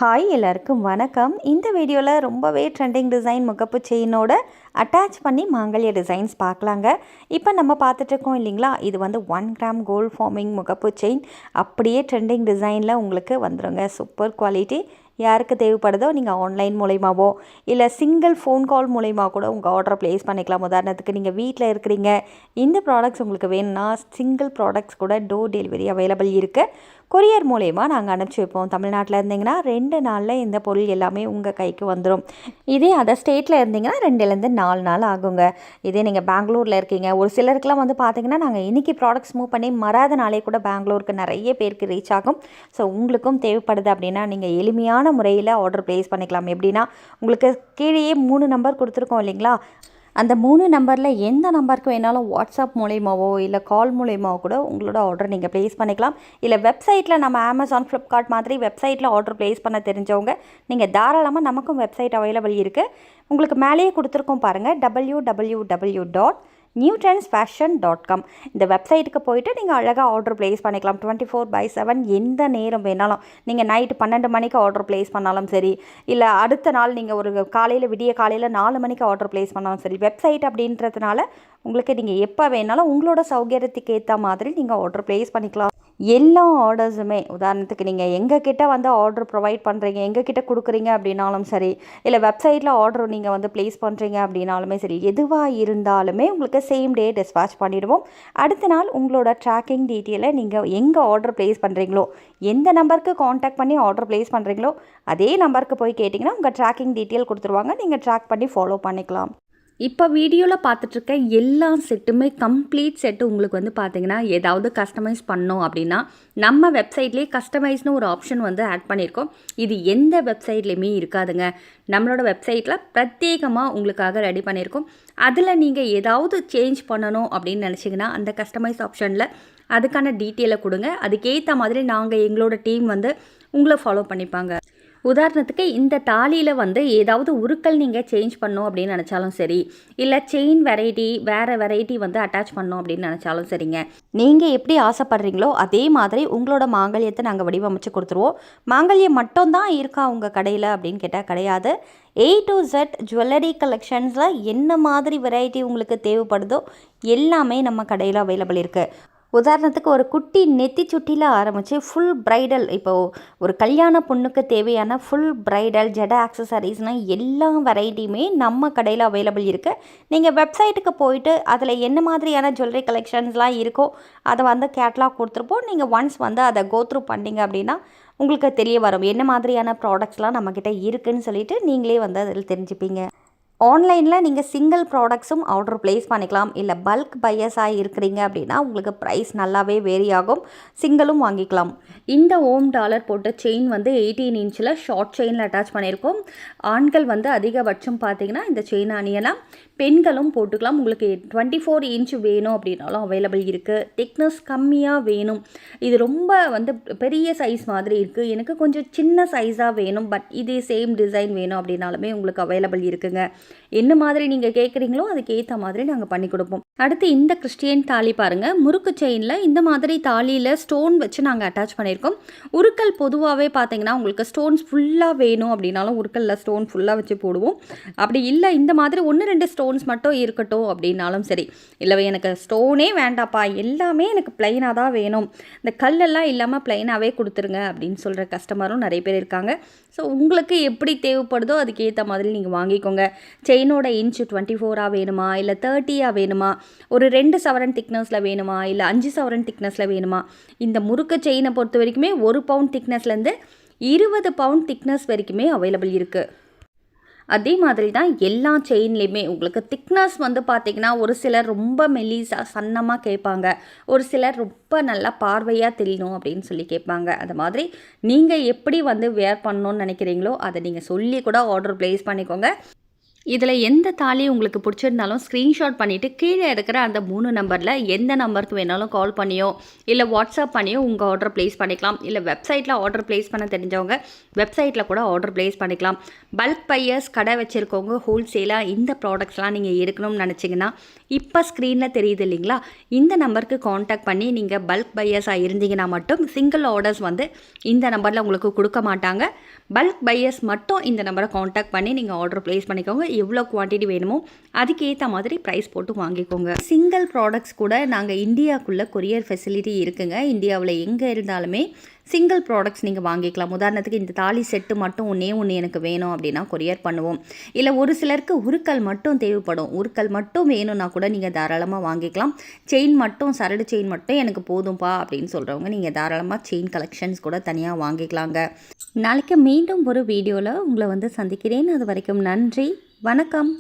Hi எல்லாருக்கும் வணக்கம். இந்த வீடியோவில் ரொம்பவே ட்ரெண்டிங் டிசைன் முகப்பு செயினோட அட்டாச் பண்ணி மாங்கல்ய டிசைன்ஸ் பார்க்கலாங்க. இப்போ நம்ம பார்த்துட்ருக்கோம் இல்லைங்களா, இது வந்து 1 கிராம் கோல்ட் ஃபார்மிங் முகப்பு செயின் அப்படியே ட்ரெண்டிங் டிசைனில் உங்களுக்கு வந்துடுங்க. Super quality. யாருக்கு தேவைப்படுதோ நீங்கள் ஆன்லைன் மூலயமாவோ இல்லை சிங்கிள் ஃபோன் கால் மூலயமா கூட உங்கள் ஆர்டரை ப்ளேஸ் பண்ணிக்கலாம். உதாரணத்துக்கு நீங்கள் வீட்டில் இருக்கிறீங்க, இந்த ப்ராடக்ட்ஸ் உங்களுக்கு வேணும்னா சிங்கிள் ப்ராடக்ட்ஸ் கூட டோர் டெலிவரி அவைலபிள் இருக்குது. கொரியர் மூலயமா நாங்கள் அனுப்பிச்சி வைப்போம். தமிழ்நாட்டில் இருந்தீங்கன்னா 2 நாளில் இந்த பொருள் எல்லாமே உங்கள் கைக்கு வந்துடும். இதே அதர் ஸ்டேட்டில் இருந்தீங்கன்னா 2லேருந்து 4 நாள் ஆகுங்க. இதே நீங்கள் பெங்களூரில் இருக்கீங்க, ஒரு சிலருக்குலாம் வந்து பார்த்திங்கன்னா நாங்கள் இன்றைக்கி ப்ராடக்ட்ஸ் மூவ் பண்ணி மறாத நாளே கூட பெங்களூருக்கு நிறைய பேருக்கு ரீச் ஆகும். ஸோ உங்களுக்கும் தேவைப்படுது அப்படின்னா நீங்கள் எளிமையான முறையில் ஆர்டர் ப்ளேஸ் பண்ணிக்கலாம். எப்படின்னா, உங்களுக்கு கீழேயே 3 நம்பர் கொடுத்துருக்கோம் இல்லைங்களா, அந்த 3 நம்பரில் எந்த நம்பருக்கு வேணாலும் வாட்ஸ்அப் மூலயமாவோ இல்லை கால் மூலயமாவோ கூட உங்களோட ஆர்டர் நீங்கள் ப்ளேஸ் பண்ணிக்கலாம். இல்லை வெப்சைட்டில் நம்ம அமேசான், ஃப்ளிப்கார்ட் மாதிரி வெப்சைட்டில் ஆர்டர் ப்ளேஸ் பண்ண தெரிஞ்சவங்க நீங்கள் தாராளமாக, நமக்கும் வெப்சைட் அவைலபிள் இருக்குது. உங்களுக்கு மேலேயே கொடுத்துருக்கோம் பாருங்கள், www.newtrendsfashion.com. இந்த வெப்சைட்டுக்கு போயிட்டு நீங்கள் அழகாக ஆர்டர் ப்ளேஸ் பண்ணிக்கலாம். 24/7 எந்த நேரம் வேணாலும். நீங்கள் நைட்டு 12 மணிக்கு ஆர்டர் ப்ளேஸ் பண்ணாலும் சரி, இல்லை அடுத்த நாள் நீங்கள் ஒரு விடிய காலையில் 4 மணிக்கு ஆர்டர் ப்ளேஸ் பண்ணாலும் சரி, வெப்சைட் அப்படின்றதுனால உங்களுக்கு நீங்கள் எப்போ வேணாலும் உங்களோட சௌகரியத்துக்கு ஏற்ற மாதிரி நீங்கள் ஆர்டர் ப்ளேஸ் பண்ணிக்கலாம். எல்லா ஆர்டர்ஸுமே, உதாரணத்துக்கு நீங்கள் எங்ககிட்ட வந்து ஆர்டர் ப்ரொவைட் பண்ணுறீங்க, எங்ககிட்ட கொடுக்குறீங்க அப்படின்னாலும் சரி, இல்லை வெப்சைட்டில் ஆர்டர் நீங்கள் வந்து ப்ளேஸ் பண்ணுறீங்க அப்படின்னாலுமே சரி, எதுவாக இருந்தாலுமே உங்களுக்கு சேம் டே டிஸ்பேச் பண்ணிவிடுவோம். அடுத்த நாள் உங்களோட ட்ராக்கிங் டீட்டெயிலை நீங்கள் எங்கே ஆர்டர் ப்ளேஸ் பண்ணுறீங்களோ, எந்த நம்பருக்கு காண்டாக்ட் பண்ணி ஆர்டர் ப்ளேஸ் பண்ணுறீங்களோ அதே நம்பருக்கு போய் கேட்டிங்கன்னா உங்கள் ட்ராக்கிங் டீட்டெயில் கொடுத்துருவாங்க. நீங்கள் ட்ராக் பண்ணி ஃபாலோ பண்ணிக்கலாம். இப்போ வீடியோவில் பார்த்துட்ருக்க எல்லா செட்டுமே கம்ப்ளீட் செட்டு உங்களுக்கு வந்து பார்த்திங்கன்னா ஏதாவது கஸ்டமைஸ் பண்ணோம் அப்படின்னா நம்ம வெப்சைட்லேயே கஸ்டமைஸ்னு ஒரு ஆப்ஷன் வந்து ஆட் பண்ணியிருக்கோம். இது எந்த வெப்சைட்லேயுமே இருக்காதுங்க. நம்மளோட வெப்சைட்டில் பிரத்யேகமாக உங்களுக்காக ரெடி பண்ணியிருக்கோம். அதில் நீங்கள் ஏதாவது சேஞ்ச் பண்ணணும் அப்படின்னு நினச்சிங்கன்னா அந்த கஸ்டமைஸ் ஆப்ஷனில் அதுக்கான டீட்டெயிலை கொடுங்க. அதுக்கேற்ற மாதிரி நாங்கள் எங்களோட டீம் வந்து உங்களை ஃபாலோ பண்ணிப்பாங்க. உதாரணத்துக்கு இந்த தாலியில் வந்து ஏதாவது உருக்கள் நீங்கள் சேஞ்ச் பண்ணோம் அப்படின்னு நினச்சாலும் சரி, இல்லை செயின் வேறு வெரைட்டி வந்து அட்டாச் பண்ணோம் அப்படின்னு நினச்சாலும் சரிங்க, நீங்கள் எப்படி ஆசைப்படுறீங்களோ அதே மாதிரி உங்களோட மாங்கல்யத்தை நாங்கள் வடிவமைச்சு கொடுத்துருவோம். மாங்கல்யம் மட்டும்தான் இருக்கா உங்கள் கடையில் அப்படின்னு கேட்டால் கிடையாது. A to Z ஜுவல்லரி கலெக்ஷன்ஸில் என்ன மாதிரி வெரைட்டி உங்களுக்கு தேவைப்படுதோ எல்லாமே நம்ம கடையில் அவைலபிள் இருக்குது. உதாரணத்துக்கு ஒரு குட்டி நெத்தி சுட்டியில் ஆரம்பித்து ஃபுல் ப்ரைடல், இப்போது ஒரு கல்யாண பொண்ணுக்கு தேவையான ஃபுல் ப்ரைடல் ஜட ஆக்சசரிஸ்னால் எல்லா வெரைட்டியுமே நம்ம கடையில் அவைலபிள் இருக்குது. நீங்கள் வெப்சைட்டுக்கு போயிட்டு அதில் என்ன மாதிரியான ஜுவல்லரி கலெக்ஷன்ஸ்லாம் இருக்கோ அதை வந்து கேட்லாக் கொடுத்துருப்போம். நீங்கள் ஒன்ஸ் வந்து அதை கோத்ரூ பண்ணிங்க அப்படின்னா உங்களுக்கு தெரிய வரும் என்ன மாதிரியான ப்ராடக்ட்ஸ்லாம் நம்மக்கிட்ட இருக்குதுன்னு சொல்லிட்டு நீங்களே வந்து அதில் தெரிஞ்சுப்பீங்க. ஆன்லைனில் நீங்கள் சிங்கிள் ப்ராடக்ட்ஸும் ஆர்டர் ப்ளேஸ் பண்ணிக்கலாம். இல்லை பல்க் பையர்ஸாக இருக்கிறீங்க அப்படின்னா உங்களுக்கு ப்ரைஸ் நல்லாவே வேரி ஆகும். சிங்கிளும் வாங்கிக்கலாம். இந்த $1 போட்ட செயின் வந்து 18 இன்ச்சில் ஷார்ட் செயினில் அட்டாச் பண்ணியிருக்கோம். ஆண்கள் வந்து அதிகபட்சம் பார்த்திங்கன்னா இந்த செயின் அணியலாம், பெண்களும் போட்டுக்கலாம். உங்களுக்கு 24 இன்ச் வேணும் அப்படின்னாலும் அவைலபிள் இருக்குது. திக்னஸ் கம்மியாக வேணும், இது ரொம்ப வந்து பெரிய சைஸ் மாதிரி இருக்குது, எனக்கு கொஞ்சம் சின்ன சைஸாக வேணும் பட் இதே சேம் டிசைன் வேணும் அப்படின்னாலுமே உங்களுக்கு அவைலபிள் இருக்குங்க. என்ன மாதிரி நீங்கள் கேட்குறீங்களோ அதுக்கு ஏற்ற மாதிரி நாங்கள் பண்ணி கொடுப்போம். அடுத்து இந்த கிறிஸ்டியன் தாலி பாருங்கள், முறுக்கு செயினில் இந்த மாதிரி தாலியில் ஸ்டோன் வச்சு நாங்கள் அட்டாச் பண்ணியிருக்கோம். உருக்கள் பொதுவாகவே பார்த்தீங்கன்னா உங்களுக்கு ஸ்டோன்ஸ் ஃபுல்லாக வேணும் அப்படின்னாலும் உருக்களில் ஸ்டோன் ஃபுல்லாக வச்சு போடுவோம். அப்படி இல்லை இந்த மாதிரி 1-2 ஸ்டோன்ஸ் மட்டும் இருக்கட்டும் அப்படின்னாலும் சரி, இல்லை எனக்கு ஸ்டோனே வேண்டாப்பா எல்லாமே எனக்கு பிளைனாக தான் வேணும், இந்த கல்லெல்லாம் இல்லாமல் பிளைனாகவே கொடுத்துருங்க அப்படின்னு சொல்கிற கஸ்டமரும் நிறைய பேர் இருக்காங்க. ஸோ உங்களுக்கு எப்படி தேவைப்படுதோ அதுக்கேற்ற மாதிரி நீங்கள் வாங்கிக்கோங்க. செயினோட இன்ச்சு 24 வேணுமா, இல்லை 30 வேணுமா, ஒரு 2 சவரன் திக்னஸில் வேணுமா, இல்லை 5 சவரன் திக்னஸில் வேணுமா, இந்த முறுக்கு செயினை பொறுத்த வரைக்குமே 1 பவுண்ட் திக்னஸ்லேருந்து 20 பவுண்ட் திக்னஸ் வரைக்குமே அவைலபிள் இருக்குது. அதே மாதிரி தான் எல்லா செயின்லேயுமே உங்களுக்கு திக்னஸ் வந்து பார்த்திங்கன்னா ஒரு சிலர் ரொம்ப மெலிசாக சன்னமாக கேட்பாங்க, ஒரு சிலர் ரொம்ப நல்லா பார்வையாக தெரியணும் அப்படின்னு சொல்லி கேட்பாங்க. அது மாதிரி நீங்கள் எப்படி வந்து வேர் பண்ணணும்னு நினைக்கிறீங்களோ அதை நீங்கள் சொல்லி கூட ஆர்டர் ப்ளேஸ் பண்ணிக்கோங்க. இதில் எந்த தாலி உங்களுக்கு பிடிச்சிருந்தாலும் ஸ்க்ரீன்ஷாட் பண்ணிவிட்டு கீழே இருக்கிற அந்த 3 நம்பரில் எந்த நம்பருக்கு வேணாலும் கால் பண்ணியோ இல்லை வாட்ஸ்அப் பண்ணியோ உங்கள் ஆர்டர் ப்ளேஸ் பண்ணிக்கலாம். இல்லை வெப்சைட்டில் ஆர்டர் ப்ளேஸ் பண்ண தெரிஞ்சவங்க வெப்சைட்டில் கூட ஆர்டர் ப்ளேஸ் பண்ணிக்கலாம். பல்க் பையர்ஸ் கடை வச்சுருக்கவங்க ஹோல்சேலாக இந்த ப்ராடக்ட்ஸ்லாம் நீங்கள் எடுக்கணும்னு நினச்சிங்கன்னா இப்போ ஸ்க்ரீனில் தெரியுது இல்லைங்களா, இந்த நம்பருக்கு காண்டாக்ட் பண்ணி நீங்கள் பல்க் பையர்ஸாக இருந்தீங்கன்னா மட்டும் சிங்கிள் ஆர்டர்ஸ் வந்து இந்த நம்பரில் உங்களுக்கு கொடுக்க மாட்டாங்க. பல்க் பையர்ஸ் மட்டும் இந்த நம்பரை காண்டாக்ட் பண்ணி நீங்கள் ஆர்டர் ப்ளேஸ் பண்ணிக்கோங்க. எவ்வளோ குவான்டிட்டி வேணுமோ அதுக்கேற்ற மாதிரி ப்ரைஸ் போட்டு வாங்கிக்கோங்க. சிங்கிள் ப்ராடக்ட்ஸ் கூட நாங்கள் இந்தியாவுக்குள்ளே கொரியர் ஃபெசிலிட்டி இருக்குங்க. இந்தியாவில் எங்கே இருந்தாலுமே சிங்கிள் ப்ராடக்ட்ஸ் நீங்கள் வாங்கிக்கலாம். உதாரணத்துக்கு இந்த தாலி செட்டு மட்டும் ஒன்று எனக்கு வேணும் அப்படின்னா கொரியர் பண்ணுவோம். இல்லை ஒரு சிலருக்கு உருக்கல் மட்டும் தேவைப்படும், உருக்கல் மட்டும் வேணும்னா கூட நீங்கள் தாராளமாக வாங்கிக்கலாம். செயின் மட்டும் சரடு செயின் மட்டும் எனக்கு போதும்பா அப்படின்னு சொல்கிறவங்க நீங்கள் தாராளமாக செயின் கலெக்ஷன்ஸ் கூட தனியாக வாங்கிக்கலாங்க. நாளைக்கு மீண்டும் ஒரு வீடியோவில் உங்களை வந்து சந்திக்கிறேன். அது வரைக்கும் நன்றி, வணக்கம்.